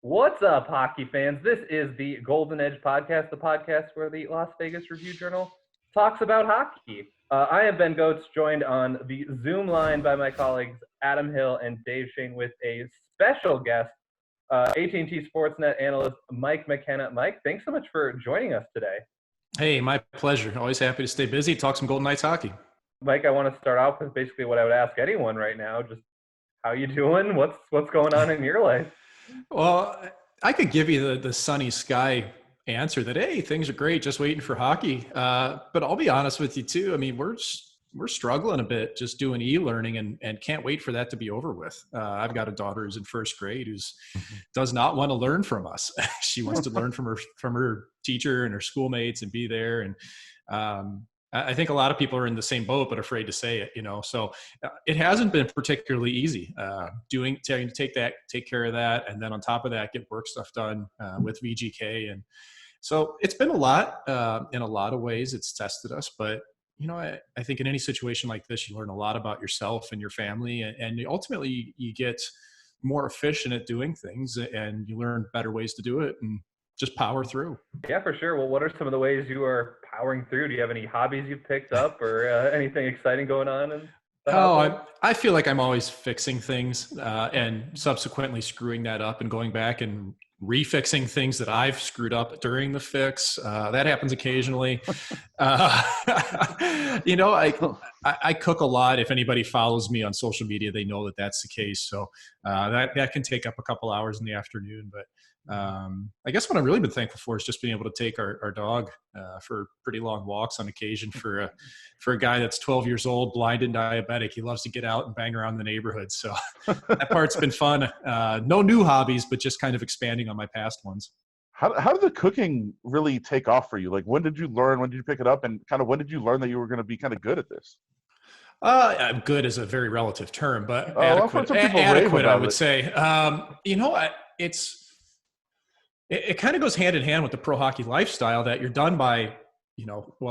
What's up, hockey fans? This is the Golden Edge podcast, the podcast where the Las Vegas Review-Journal talks about hockey. I am Ben Goetz, joined on the Zoom line by my colleagues Adam Hill and Dave Shane with a special guest, AT&T Sportsnet analyst Mike McKenna. Mike, thanks so much for joining us today. Hey, my pleasure. Always happy to stay busy, talk some Golden Knights hockey. Mike, I want to start off with basically what I would ask anyone right now. Just how you doing? What's going on in your life? Well, I could give you the sunny sky answer that, hey, things are great, just waiting for hockey. But I'll be honest with you too. I mean, we're struggling a bit just doing e-learning and can't wait for that to be over with. I've got a daughter who's in first grade who's does not want to learn from us. She wants to learn from her teacher and her schoolmates and be there. And I think a lot of people are in the same boat, but afraid to say it, so it hasn't been particularly easy trying to take care of that. And then on top of that, get work stuff done with VGK. And so it's been a lot in a lot of ways. It's tested us, but I think in any situation like this, you learn a lot about yourself and your family, and ultimately you get more efficient at doing things and you learn better ways to do it and just power through. Yeah, for sure. Well, what are some of the ways you are powering through? Do you have any hobbies you've picked up or anything exciting going on? I feel like I'm always fixing things and subsequently screwing that up and going back and refixing things that I've screwed up during the fix. That happens occasionally. I cook a lot. If anybody follows me on social media, they know that that's the case. So that can take up a couple hours in the afternoon. But I guess what I've really been thankful for is just being able to take our dog for pretty long walks on occasion. For a guy that's 12 years old, blind and diabetic, he loves to get out and bang around the neighborhood. So that part's been fun. No new hobbies, but just kind of expanding on my past ones. How did the cooking really take off for you? Like, when did you learn? When did you pick it up? And kind of when did you learn that you were going to be kind of good at this? Good is a very relative term, but adequate, I would say. It kind of goes hand in hand with the pro hockey lifestyle that you're done by,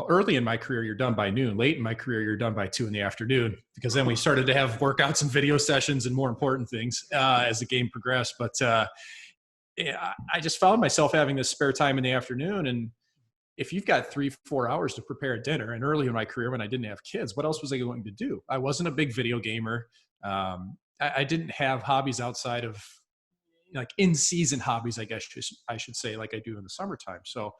early in my career, you're done by noon. Late in my career, you're done by 2 p.m, because then we started to have workouts and video sessions and more important things as the game progressed. But I just found myself having this spare time in the afternoon. And if you've got 3-4 hours to prepare a dinner, and early in my career when I didn't have kids, what else was I going to do? I wasn't a big video gamer. I didn't have hobbies outside of like in-season hobbies, I guess I should say, like I do in the summertime. So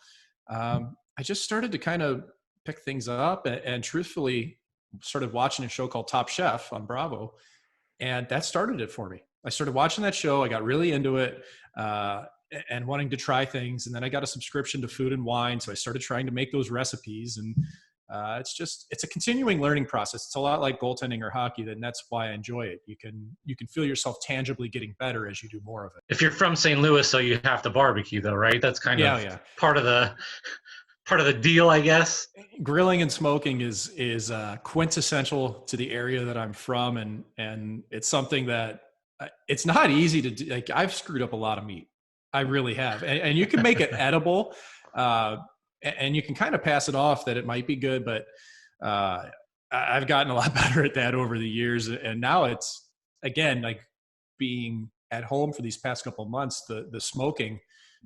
I just started to kind of pick things up and truthfully started watching a show called Top Chef on Bravo. And that started it for me. I started watching that show. I got really into it and wanting to try things. And then I got a subscription to Food and Wine. So I started trying to make those recipes. And it's a continuing learning process. It's a lot like goaltending or hockey, and that's why I enjoy it. You can feel yourself tangibly getting better as you do more of it. If you're from St. Louis, so you have to barbecue though, right? That's kind of part of the deal, I guess. Grilling and smoking is quintessential to the area that I'm from, and it's something that it's not easy to do. Like, I've screwed up a lot of meat. I really have, and you can make it edible. And you can kind of pass it off that it might be good, but I've gotten a lot better at that over the years. And now it's, again, like being at home for these past couple of months, the smoking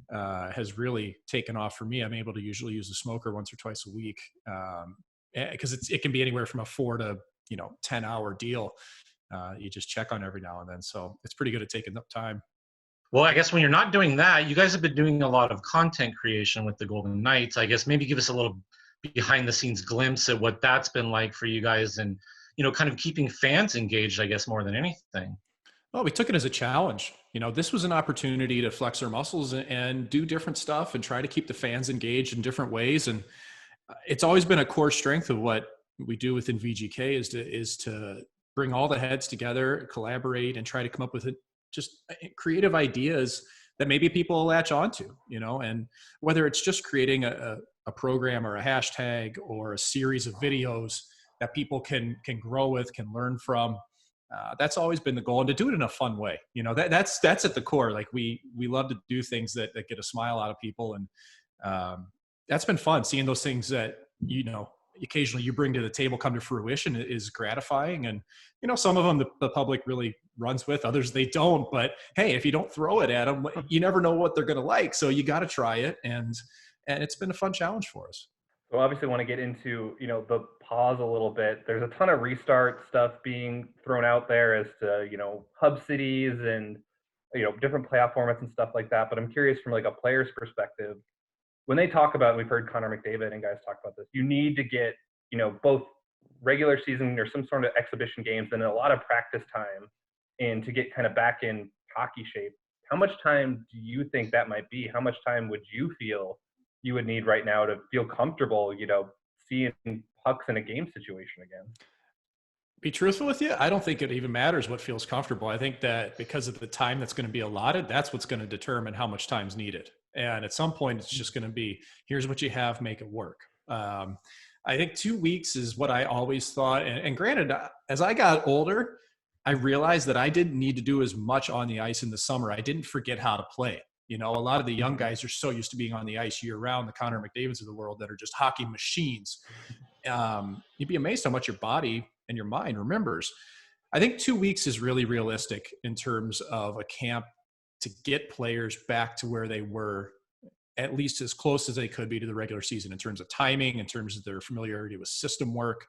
has really taken off for me. I'm able to usually use a smoker once or twice a week because it can be anywhere from a 4 to 10-hour deal. You just check on every now and then. So it's pretty good at taking up time. Well, I guess when you're not doing that, you guys have been doing a lot of content creation with the Golden Knights. I guess maybe give us a little behind the scenes glimpse at what that's been like for you guys and, kind of keeping fans engaged, I guess, more than anything. Well, we took it as a challenge. This was an opportunity to flex our muscles and do different stuff and try to keep the fans engaged in different ways. And it's always been a core strength of what we do within VGK is to bring all the heads together, collaborate, and try to come up with just creative ideas that maybe people will latch onto, and whether it's just creating a program or a hashtag or a series of videos that people can grow with, can learn from. That's always been the goal, and to do it in a fun way. That's at the core. Like we love to do things that get a smile out of people. And that's been fun seeing those things that, occasionally you bring to the table come to fruition is gratifying. And, some of them the public really runs with, others they don't. But hey, if you don't throw it at them, you never know what they're going to like. So you got to try it. And it's been a fun challenge for us. So obviously want to get into, the pause a little bit. There's a ton of restart stuff being thrown out there as to, hub cities and, different playoff formats and stuff like that. But I'm curious from like a player's perspective, when they talk about, we've heard Connor McDavid and guys talk about this, you need to get, both regular season or some sort of exhibition games and a lot of practice time and to get kind of back in hockey shape. How much time do you think that might be? How much time would you feel you would need right now to feel comfortable, seeing pucks in a game situation again? Be truthful with you, I don't think it even matters what feels comfortable. I think that because of the time that's going to be allotted, that's what's going to determine how much time's needed. And at some point, it's just going to be, here's what you have, make it work. I think 2 weeks is what I always thought. And granted, as I got older, I realized that I didn't need to do as much on the ice in the summer. I didn't forget how to play. A lot of the young guys are so used to being on the ice year round, the Connor McDavids of the world that are just hockey machines. You'd be amazed how much your body and your mind remembers. I think 2 weeks is really realistic in terms of a camp to get players back to where they were, at least as close as they could be to the regular season in terms of timing, in terms of their familiarity with system work.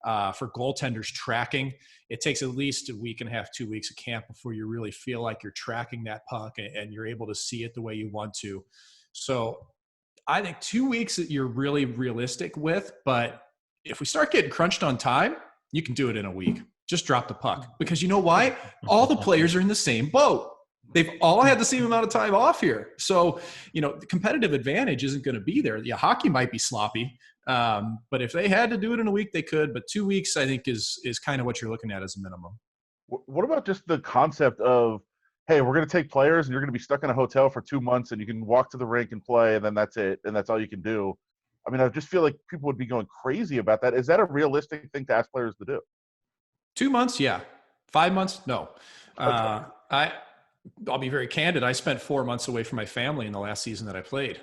For goaltenders tracking, it takes at least a week and a half, 2 weeks of camp before you really feel like you're tracking that puck and you're able to see it the way you want to. So I think 2 weeks that you're really realistic with, but if we start getting crunched on time, you can do it in a week. Just drop the puck, because you know why? All the players are in the same boat. They've all had the same amount of time off here. So, the competitive advantage isn't going to be there. Yeah, hockey might be sloppy, but if they had to do it in a week, they could. But 2 weeks, I think, is kind of what you're looking at as a minimum. What about just the concept of, hey, we're going to take players and you're going to be stuck in a hotel for 2 months and you can walk to the rink and play and then that's it and that's all you can do? I mean, I just feel like people would be going crazy about that. Is that a realistic thing to ask players to do? 2 months, yeah. 5 months, no. I'll be very candid. I spent 4 months away from my family in the last season that I played,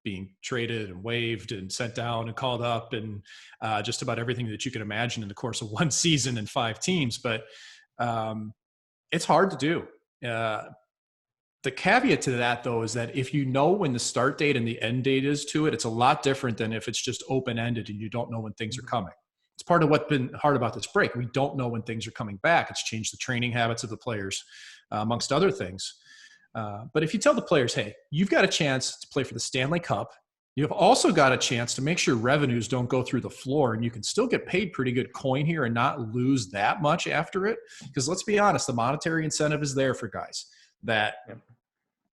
being traded and waived and sent down and called up and just about everything that you can imagine in the course of one season and 5 teams. But it's hard to do. The caveat to that, though, is that if you know when the start date and the end date is to it, it's a lot different than if it's just open-ended and you don't know when things are coming. It's part of what's been hard about this break. We don't know when things are coming back. It's changed the training habits of the players, amongst other things. But if you tell the players, hey, you've got a chance to play for the Stanley Cup. You've also got a chance to make sure revenues don't go through the floor and you can still get paid pretty good coin here and not lose that much after it. Because let's be honest, the monetary incentive is there for guys that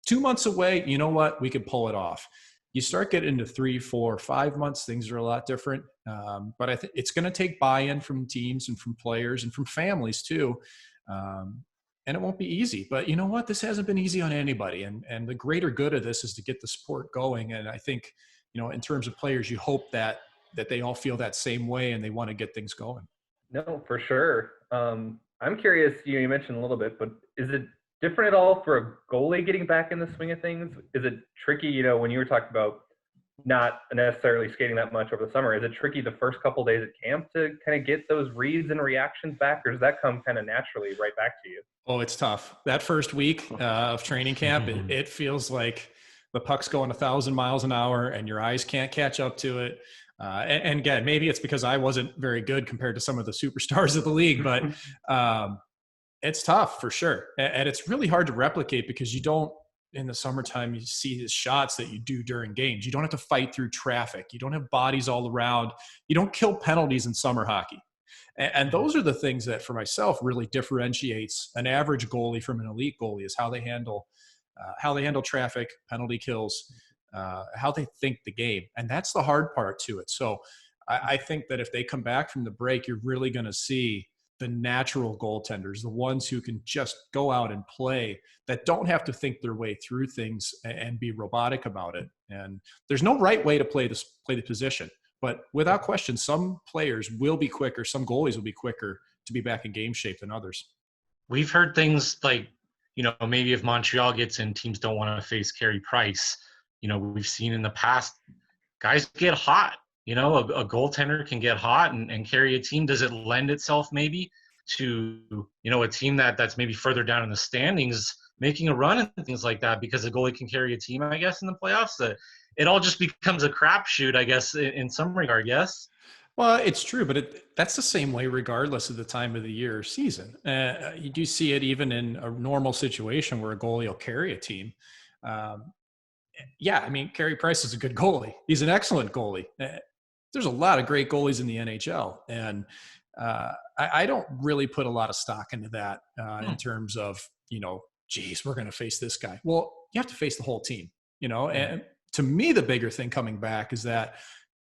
2 months away, you know what, we could pull it off. You start getting into 3, 4, 5 months, things are a lot different. But I think it's going to take buy-in from teams and from players and from families too. And it won't be easy, but you know what? This hasn't been easy on anybody. And the greater good of this is to get the sport going. And I think, in terms of players, you hope that they all feel that same way and they want to get things going. No, for sure. I'm curious, you mentioned a little bit, but is it different at all for a goalie getting back in the swing of things? Is it tricky, when you were talking about not necessarily skating that much over the summer, is it tricky the first couple days at camp to kind of get those reads and reactions back, or does that come kind of naturally right back to you? Oh, it's tough. That first week of training camp, it feels like the puck's going 1,000 miles an hour and your eyes can't catch up to it. And again, maybe it's because I wasn't very good compared to some of the superstars of the league, but it's tough for sure. And it's really hard to replicate because you don't, in the summertime, you see the shots that you do during games. You don't have to fight through traffic. You don't have bodies all around. You don't kill penalties in summer hockey. And those are the things that, for myself, really differentiates an average goalie from an elite goalie, is how they handle traffic, penalty kills, how they think the game. And that's the hard part to it. So I think that if they come back from the break, you're really going to see the natural goaltenders, the ones who can just go out and play, that don't have to think their way through things and be robotic about it. And there's no right way to play the position, but without question, some players will be quicker. Some goalies will be quicker to be back in game shape than others. We've heard things like, maybe if Montreal gets in, teams don't want to face Carey Price. We've seen in the past guys get hot, a goaltender can get hot and carry a team. Does it lend itself maybe to, a team that's maybe further down in the standings making a run and things like that because a goalie can carry a team, I guess, in the playoffs? It all just becomes a crapshoot, I guess, in some regard, yes? Well, it's true, but that's the same way regardless of the time of the year or season. You do see it even in a normal situation where a goalie will carry a team. Yeah, I mean, Carey Price is a good goalie. He's an excellent goalie. There's a lot of great goalies in the NHL, and I don't really put a lot of stock into that in terms of, geez, we're going to face this guy. Well, you have to face the whole team, and to me, the bigger thing coming back is that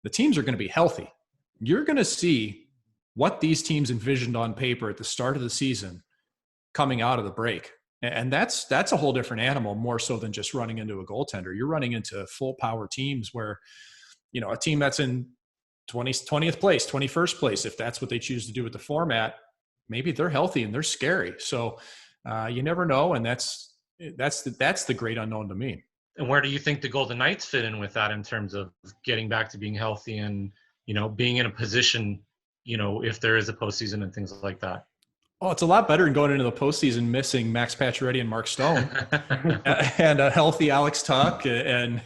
the teams are going to be healthy. You're going to see what these teams envisioned on paper at the start of the season coming out of the break. And that's a whole different animal, more so than just running into a goaltender. You're running into full power teams where, a team that's in 20th place, 21st place, if that's what they choose to do with the format, maybe they're healthy and they're scary. So you never know. And that's the great unknown to me. And where do you think the Golden Knights fit in with that in terms of getting back to being healthy and, being in a position, if there is a postseason and things like that? Oh, it's a lot better than going into the postseason missing Max Pacioretty and Mark Stone and a healthy Alex Tuch. And,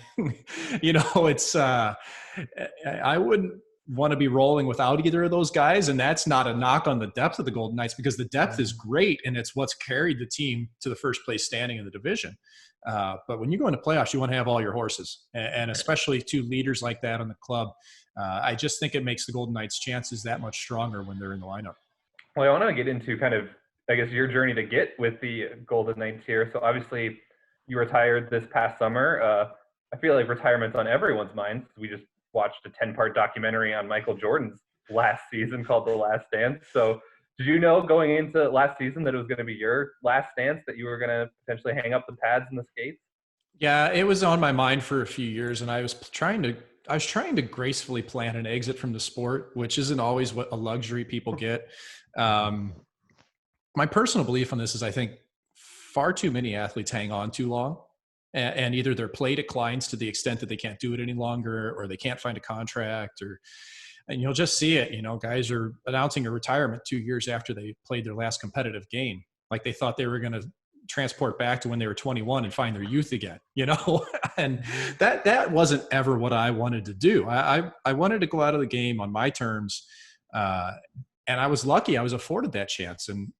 it's I wouldn't want to be rolling without either of those guys. And that's not a knock on the depth of the Golden Knights because the depth is great and it's what's carried the team to the first place standing in the division. But when you go into playoffs, you want to have all your horses, and especially two leaders like that in the club. I just think it makes the Golden Knights' chances that much stronger when they're in the lineup. Well, I want to get into kind of, I guess, your journey to get with the Golden Knights here. So obviously you retired this past summer. I feel like retirement's on everyone's mind. We just watched a 10-part documentary on Michael Jordan's last season called The Last Dance. So did you know going into last season that it was going to be your last dance, that you were going to potentially hang up the pads and the skates? Yeah, it was on my mind for a few years, and I was trying to gracefully plan an exit from the sport, which isn't always what a luxury people get. My personal belief on this is I think far too many athletes hang on too long, and either their play declines to the extent that they can't do it any longer, or they can't find a contract, and you'll just see it. Guys are announcing a retirement 2 years after they played their last competitive game, like they thought they were going to transport back to when they were 21 and find their youth again, and that wasn't ever what I wanted to do. I wanted to go out of the game on my terms. And I was lucky I was afforded that chance. And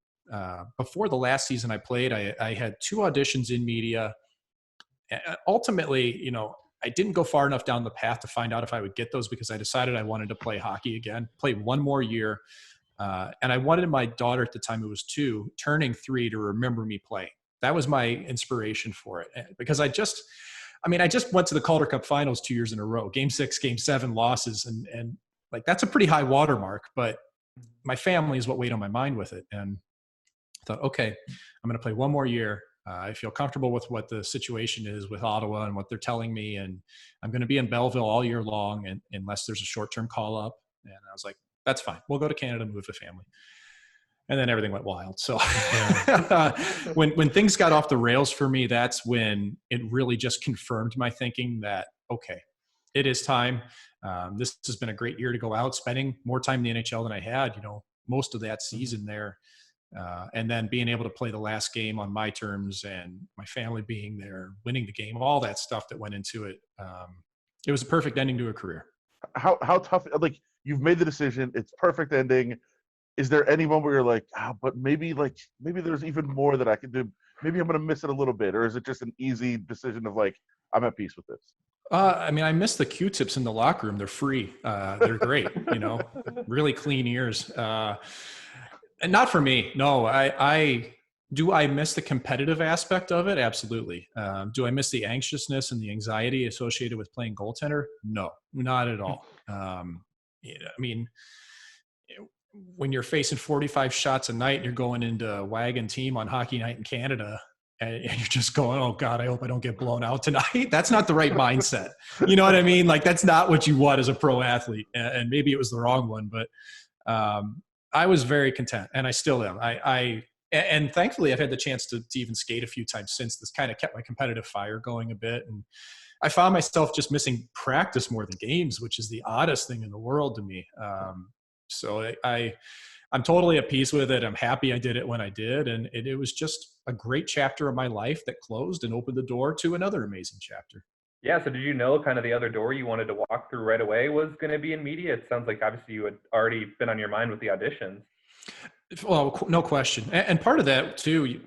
before the last season I played, I had 2 auditions in media. Ultimately, I didn't go far enough down the path to find out if I would get those because I decided I wanted to play hockey again, play one more year. And I wanted my daughter at the time, who was 2, turning 3, to remember me playing. That was my inspiration for it. Because I just went to the Calder Cup finals 2 years in a row, Game 6, Game 7 losses. And like, that's a pretty high watermark, but my family is what weighed on my mind with it. And I thought, okay, I'm going to play one more year. I feel comfortable with what the situation is with Ottawa and what they're telling me. And I'm going to be in Belleville all year long, and unless there's a short-term call up. And I was like, that's fine. We'll go to Canada and move the family. And then everything went wild. So when things got off the rails for me, that's when it really just confirmed my thinking that, okay, it is time. This has been a great year to go out, spending more time in the NHL than I had, most of that season there. And then being able to play the last game on my terms and my family being there, winning the game, all that stuff that went into it. It was a perfect ending to a career. How tough, like, you've made the decision, it's perfect ending. Is there any moment where you're like, but maybe there's even more that I can do. Maybe I'm going to miss it a little bit. Or is it just an easy decision of like, I'm at peace with this? I miss the Q-tips in the locker room. They're free. They're great, really clean ears. And not for me. No, do I miss the competitive aspect of it? Absolutely. Do I miss the anxiousness and the anxiety associated with playing goaltender? No, not at all. When you're facing 45 shots a night and you're going into a wagon team on Hockey Night in Canada, and you're just going, oh God, I hope I don't get blown out tonight. That's not the right mindset. You know what I mean? Like, that's not what you want as a pro athlete. And maybe it was the wrong one, but I was very content, and I still am. And thankfully I've had the chance to even skate a few times since. This kind of kept my competitive fire going a bit. And I found myself just missing practice more than games, which is the oddest thing in the world to me. So I'm totally at peace with it. I'm happy I did it when I did. And it was just a great chapter of my life that closed and opened the door to another amazing chapter. Yeah, so did you know kind of the other door you wanted to walk through right away was going to be in media? It sounds like obviously you had already been on your mind with the auditions. Well, no question. And part of that too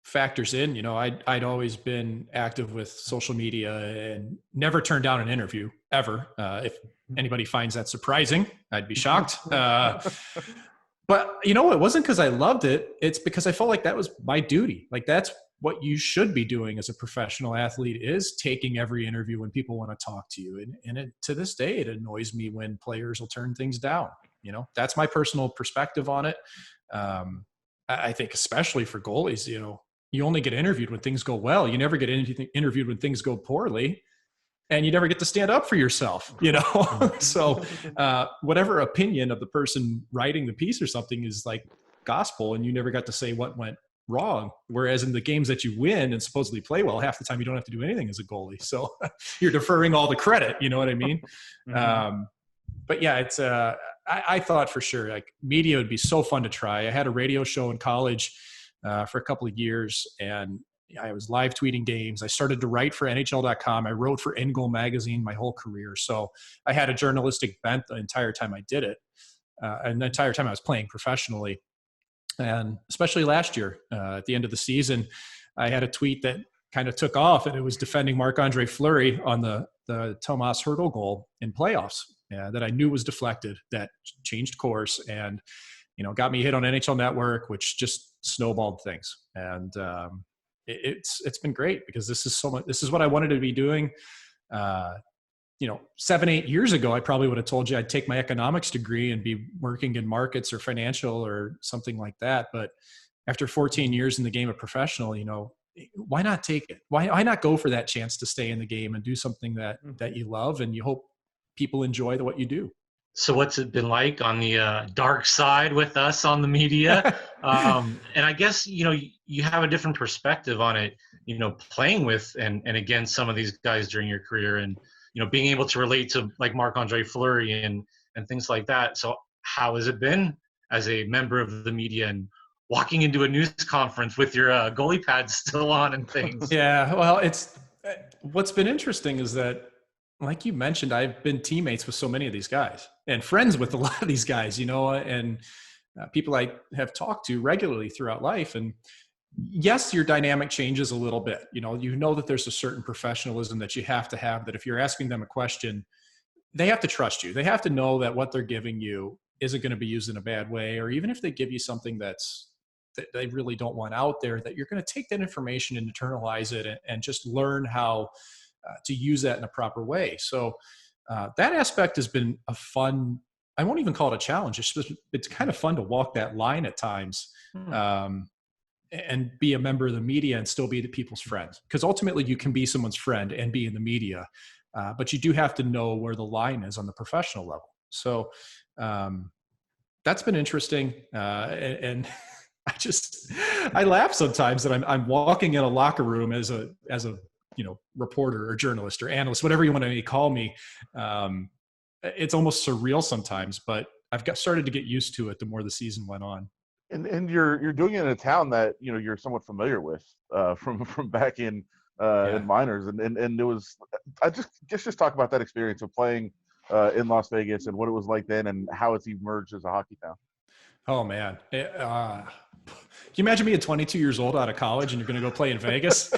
factors in, you know, I'd always been active with social media and never turned down an interview ever. If anybody finds that surprising, I'd be shocked. But you know, it wasn't because I loved it. It's because I felt like that was my duty. Like that's what you should be doing as a professional athlete, is taking every interview when people want to talk to you. And to this day, it annoys me when players will turn things down. You know, that's my personal perspective on it. I think especially for goalies, you know, you only get interviewed when things go well. You never get interviewed when things go poorly. And you never get to stand up for yourself, you know? So whatever opinion of the person writing the piece or something is like gospel, and you never got to say what went wrong. Whereas in the games that you win and supposedly play well, half the time you don't have to do anything as a goalie. So you're deferring all the credit, you know what I mean? But yeah, it's I thought for sure like media would be so fun to try. I had a radio show in college for a couple of years, and I was live tweeting games. I started to write for NHL.com. I wrote for In Goal magazine my whole career. So I had a journalistic bent the entire time I did it, and the entire time I was playing professionally. And especially last year, at the end of the season, I had a tweet that kind of took off, and it was defending Marc-Andre Fleury on the Tomas Hertl goal in playoffs that I knew was deflected, that changed course, and you know, got me hit on NHL Network, which just snowballed things. And it's been great because this is what I wanted to be doing. You know, 7-8 years ago, I probably would have told you I'd take my economics degree and be working in markets or financial or something like that. But after 14 years in the game of professional, you know, why not take it? Why not go for that chance to stay in the game and do something that you love and you hope people enjoy what you do? So what's it been like on the dark side with us on the media? And I guess, you know, you have a different perspective on it, you know, playing with and against some of these guys during your career, and, you know, being able to relate to like Marc-Andre Fleury and things like that. So how has it been as a member of the media and walking into a news conference with your goalie pads still on and things? Yeah, well, what's been interesting is that, like you mentioned, I've been teammates with so many of these guys and friends with a lot of these guys, you know, and people I have talked to regularly throughout life. And yes, your dynamic changes a little bit. You know that there's a certain professionalism that you have to have, that if you're asking them a question, they have to trust you. They have to know that what they're giving you isn't going to be used in a bad way. Or even if they give you something that they really don't want out there, that you're going to take that information and internalize it and just learn how to use that in a proper way. So that aspect has been a fun, I won't even call it a challenge. It's kind of fun to walk that line at times and be a member of the media and still be the people's friend. Because ultimately you can be someone's friend and be in the media, but you do have to know where the line is on the professional level. So that's been interesting. And I laugh sometimes that I'm walking in a locker room as a you know, reporter or journalist or analyst, whatever you want to call me. It's almost surreal sometimes, but I've started to get used to it the more the season went on. And you're doing it in a town that, you know, you're somewhat familiar with from back in minors, and it was, I just talk about that experience of playing in Las Vegas and what it was like then and how it's emerged as a hockey town. Oh man. Can you imagine being 22 years old out of college and you're going to go play in Vegas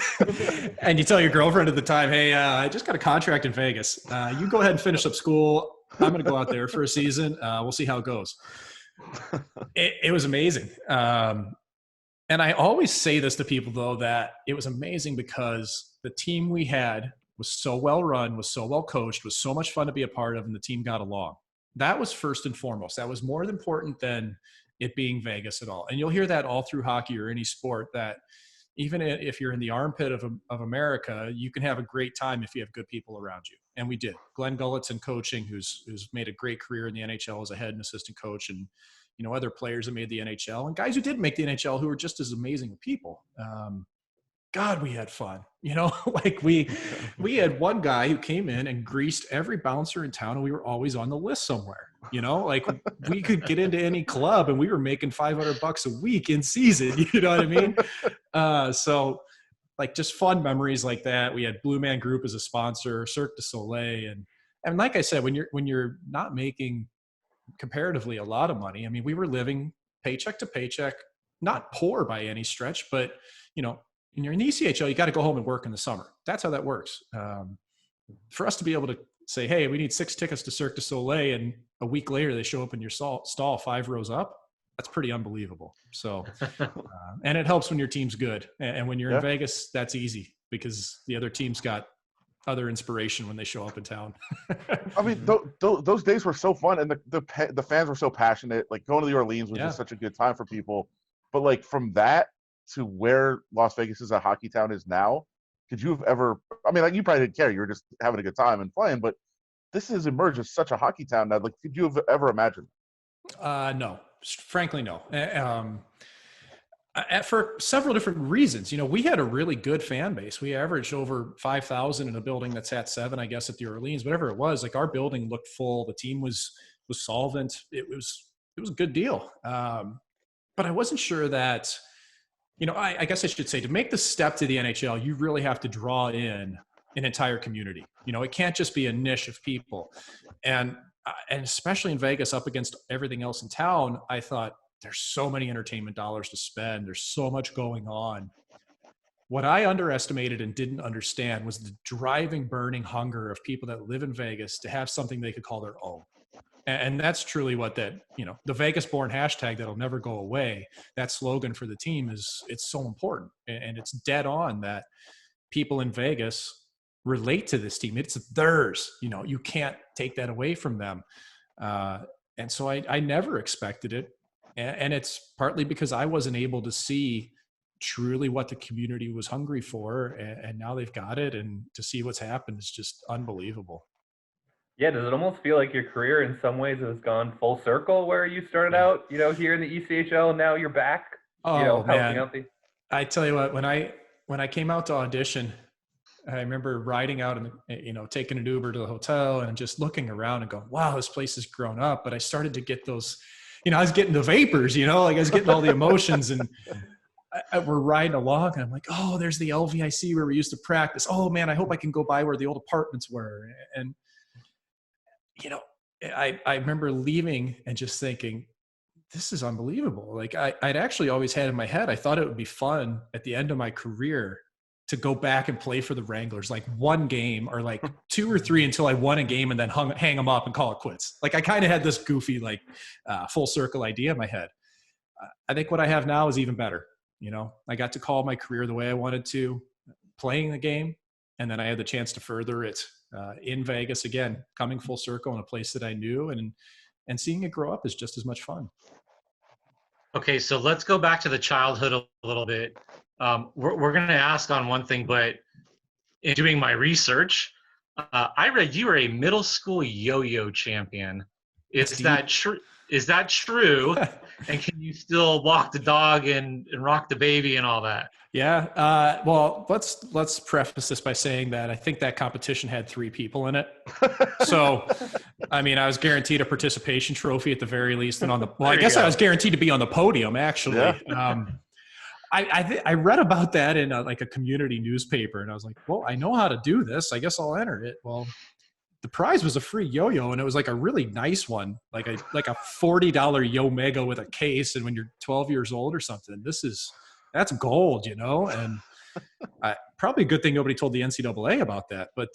and you tell your girlfriend at the time, hey, I just got a contract in Vegas. You go ahead and finish up school. I'm going to go out there for a season. We'll see how it goes. It was amazing. And I always say this to people, though, that it was amazing because the team we had was so well run, was so well coached, was so much fun to be a part of, and the team got along. That was first and foremost. That was more important than it being Vegas at all. And you'll hear that all through hockey or any sport, that even if you're in the armpit of America, you can have a great time if you have good people around you. And we did. Glenn Gullett's in coaching, who's made a great career in the NHL as a head and assistant coach. And, other players that made the NHL and guys who didn't make the NHL who were just as amazing people. God, we had fun, like we had one guy who came in and greased every bouncer in town and we were always on the list somewhere, like we could get into any club and we were making $500 a week in season. You know what I mean? So like just fun memories like that. We had Blue Man Group as a sponsor, Cirque du Soleil. And like I said, when you're not making comparatively a lot of money, I mean, we were living paycheck to paycheck, not poor by any stretch, but when you're in the ECHL, you got to go home and work in the summer. That's how that works. For us to be able to say, hey, we need 6 tickets to Cirque du Soleil, and a week later they show up in your stall 5 rows up, that's pretty unbelievable. So, and it helps when your team's good. And when you're in Vegas, that's easy because the other team's got other inspiration when they show up in town. I mean, those days were so fun, and the fans were so passionate. Like going to the Orleans was just such a good time for people. But like from that to where Las Vegas is a hockey town is now, could you have ever? I mean, like you probably didn't care; you were just having a good time and playing. But this has emerged as such a hockey town now. Like, could you have ever imagined? No, frankly, no. For several different reasons. We had a really good fan base. We averaged over 5,000 in a building that's at 7, I guess, at the Orleans, whatever it was. Like our building looked full. The team was solvent. It was a good deal. But I wasn't sure that, I guess I should say, to make the step to the NHL, you really have to draw in an entire community. It can't just be a niche of people. And especially in Vegas, up against everything else in town, I thought, there's so many entertainment dollars to spend. There's so much going on. What I underestimated and didn't understand was the driving, burning hunger of people that live in Vegas to have something they could call their own. And that's truly what the Vegas born hashtag that'll never go away. That slogan for the team it's so important. And it's dead on that people in Vegas relate to this team. It's theirs. You can't take that away from them. And so I never expected it. And it's partly because I wasn't able to see truly what the community was hungry for. And now they've got it. And to see what's happened is just unbelievable. Yeah, does it almost feel like your career in some ways has gone full circle where you started out, here in the ECHL and now you're back, helping out the... I tell you what, when I came out to audition, I remember riding out and, taking an Uber to the hotel and just looking around and going, wow, this place has grown up. But I started to get those, I was getting the vapors, like I was getting all the emotions and we're riding along and I'm like, oh, there's the LVIC where we used to practice. Oh man, I hope I can go by where the old apartments were. And, I remember leaving and just thinking, this is unbelievable. Like I'd actually always had in my head, I thought it would be fun at the end of my career to go back and play for the Wranglers, like one game or like 2 or 3 until I won a game and then hang them up and call it quits. Like I kind of had this goofy, full circle idea in my head. I think what I have now is even better. I got to call my career the way I wanted to, playing the game. And then I had the chance to further it in Vegas again, coming full circle in a place that I knew and seeing it grow up is just as much fun. Okay. So let's go back to the childhood a little bit. We're going to ask on one thing, but in doing my research, I read you were a middle school yo-yo champion. Is that true? Is that true? And can you still walk the dog and rock the baby and all that? Yeah. Well, let's preface this by saying that I think that competition had 3 people in it. So, I mean, I was guaranteed a participation trophy at the very least, and I guess I was guaranteed to be on the podium actually. Yeah. I read about that in a community newspaper, and I was like, well, I know how to do this. I guess I'll enter it. Well, the prize was a free yo-yo, and it was like a really nice one, like a $40 Yo-Mega with a case. And when you're 12 years old or something, that's gold, and probably a good thing nobody told the NCAA about that. But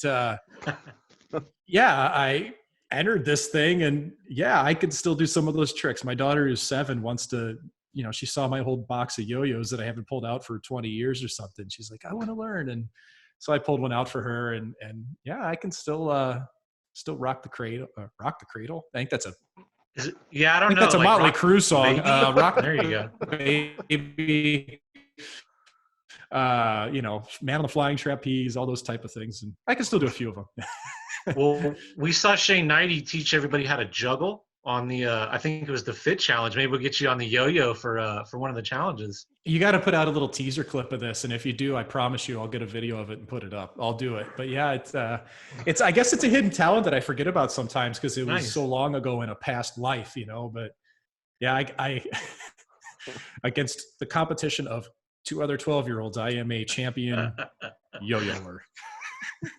yeah, I entered this thing, and yeah, I could still do some of those tricks. My daughter who's 7 wants to, she saw my whole box of yo-yos that I haven't pulled out for 20 years or something. She's like, I want to learn. And so I pulled one out for her, and yeah, I can still rock the cradle. Rock the cradle. I think that's yeah, I don't know. That's a Motley Crue song. Rock. There you go. Baby. Man on the Flying Trapeze, all those type of things, and I can still do a few of them. Well, we saw Shane Knighty teach everybody how to juggle. on the I think it was the fit challenge. Maybe we'll get you on the yo-yo for one of the challenges. You got to put out a little teaser clip of this, and if you do, I promise you, I'll get a video of it and put it up. I'll do it. But yeah, it's I guess it's a hidden talent that I forget about sometimes because it was so long ago in a past life, you know. But yeah, I against the competition of 2 other 12-year-olds, I am a champion yo-yoer.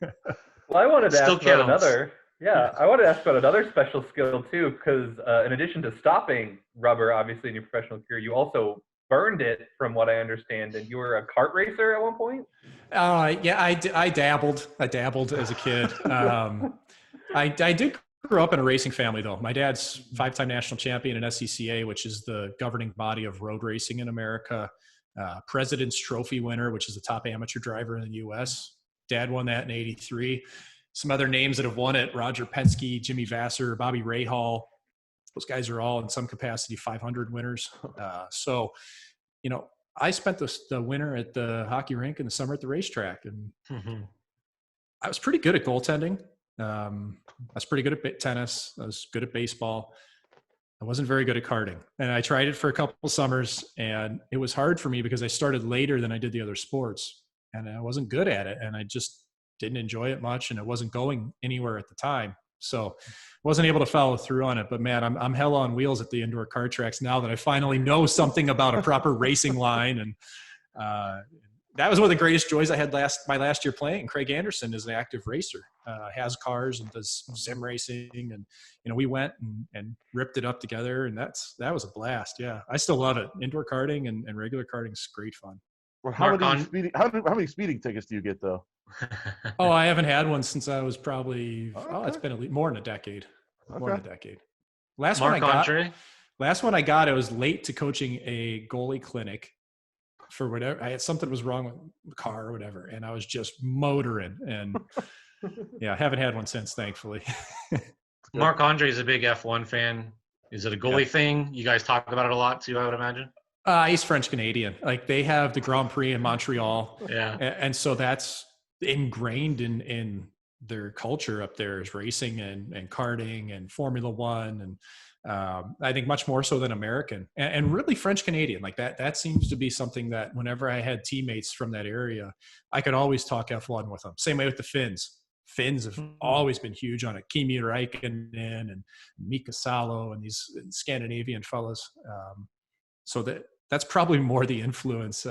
Well, I wanted to Still ask about counts. another. Yeah, I wanted to ask about another special skill too, because in addition to stopping rubber, obviously in your professional career, you also burned it, from what I understand, and you were a kart racer at one point. Yeah, I dabbled. I dabbled as a kid. I did grow up in a racing family, though. My dad's 5-time national champion in SCCA, which is the governing body of road racing in America. President's Trophy winner, which is the top amateur driver in the U.S. Dad won that in '83. Some other names that have won it: Roger Penske, Jimmy Vasser, Bobby Rahal. Those guys are all in some capacity 500 winners. So, you know, I spent the winter at the hockey rink and the summer at the racetrack, and I was pretty good at goaltending. I was pretty good at tennis. I was good at baseball. I wasn't very good at karting, and I tried it for a couple summers, and it was hard for me because I started later than I did the other sports, and I wasn't good at it, and I just didn't enjoy it much, and it wasn't going anywhere at the time. So wasn't able to follow through on it. But man, I'm hell on wheels at the indoor kart tracks now that I finally know something about a proper racing line. And that was one of the greatest joys I had my last year playing. Craig Anderson is an active racer, has cars and does sim racing. And, you know, we went and ripped it up together, and that was a blast. Yeah. I still love it. Indoor karting and regular karting is great fun. Well, how many speeding tickets do you get though? Oh, I haven't had one since I was probably, it's been at least more than a decade. More than a decade. Last one I got, I was late to coaching a goalie clinic for whatever. I had something was wrong with the car or whatever, and I was just motoring. And yeah, I haven't had one since, thankfully. Marc Andre is a big F1 fan. Is it a goalie thing? You guys talk about it a lot too, I would imagine. He's French Canadian. Like, they have the Grand Prix in Montreal. Yeah. And so that's ingrained in their culture up there, is racing and karting and Formula One. And I think much more so than American, and really French Canadian. Like that seems to be something that whenever I had teammates from that area, I could always talk F1 with them. Same way with the Finns. Finns have always been huge on it. Kimi Räikkönen and Mika Salo and these Scandinavian fellas. So that's probably more the influence.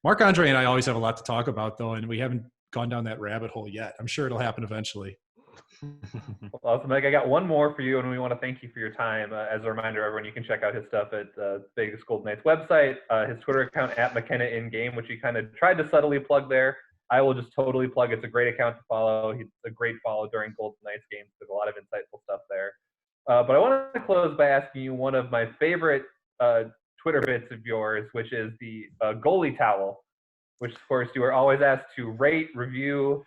Marc Andre and I always have a lot to talk about, though, and we haven't gone down that rabbit hole yet. I'm sure it'll happen eventually. Awesome, Mike. I got one more for you, and we want to thank you for your time. As a reminder, everyone, you can check out his stuff at Vegas Golden Knights website, his Twitter account at McKenna in game, which he kind of tried to subtly plug there. I will just totally plug. It's a great account to follow. He's a great follow during Golden Knights games. There's a lot of insightful stuff there. But I want to close by asking you one of my favorite Twitter bits of yours, which is the goalie towel, which of course you are always asked to rate, review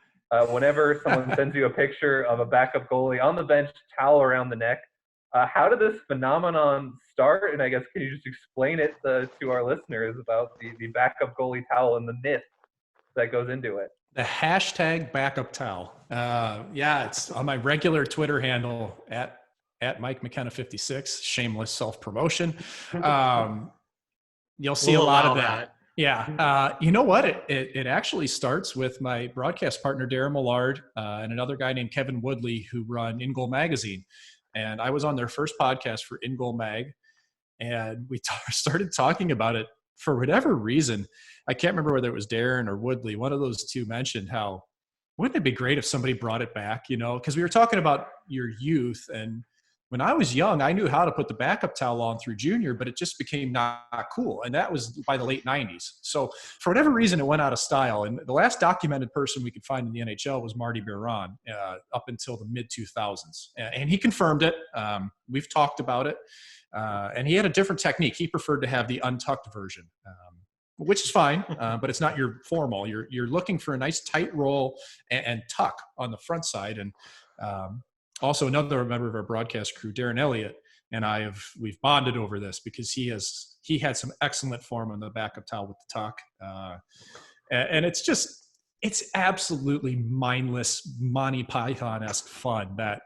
whenever someone sends you a picture of a backup goalie on the bench, towel around the neck. How did this phenomenon start? And I guess, can you just explain it to our listeners about the backup goalie towel and the myth that goes into it? The hashtag backup towel. Yeah, it's on my regular Twitter handle at Mike McKenna 56, shameless self-promotion. You'll see a lot of that. Yeah. You know what? It actually starts with my broadcast partner, Darren Millard, and another guy named Kevin Woodley, who run In Goal Magazine. And I was on their first podcast for In Goal Mag, and we started talking about it for whatever reason. I can't remember whether it was Darren or Woodley. One of those two mentioned how, wouldn't it be great if somebody brought it back, you know? Because we were talking about your youth, and when I was young, I knew how to put the backup towel on through junior, but it just became not cool. And that was by the late 90s. So for whatever reason, it went out of style. And the last documented person we could find in the NHL was Marty Biron up until the mid-2000s. And he confirmed it. We've talked about it. And he had a different technique. He preferred to have the untucked version, which is fine, but it's not your formal. You're looking for a nice tight roll and tuck on the front side. And also, another member of our broadcast crew, Darren Elliott, and we've bonded over this because he had some excellent form on the backup towel with the tuck, and it's absolutely mindless Monty Python-esque fun that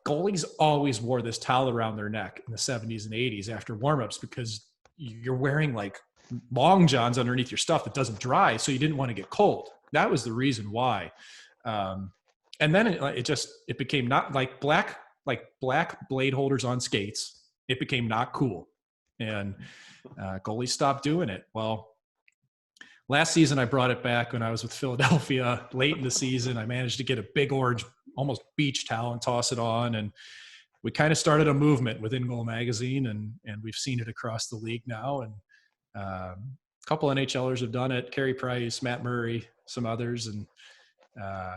goalies always wore this towel around their neck in the 70s and 80s after warmups because you're wearing like long johns underneath your stuff that doesn't dry, so you didn't want to get cold. That was the reason why. And then it became not like black blade holders on skates. It became not cool, and goalies stopped doing it. Well, last season I brought it back when I was with Philadelphia late in the season. I managed to get a big orange, almost beach towel and toss it on, and we kind of started a movement within Goal Magazine, and we've seen it across the league now. And a couple NHLers have done it: Carey Price, Matt Murray, some others, and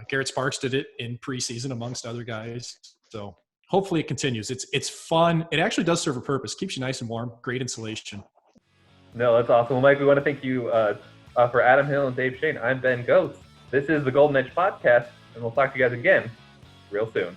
Garrett Sparks did it in preseason amongst other guys. So hopefully it continues. It's fun. It actually does serve a purpose. Keeps you nice and warm. Great insulation. No, that's awesome. Well, Mike, we want to thank you for Adam Hill and Dave Shane. I'm Ben Goetz. This is the Golden Edge Podcast, and we'll talk to you guys again real soon.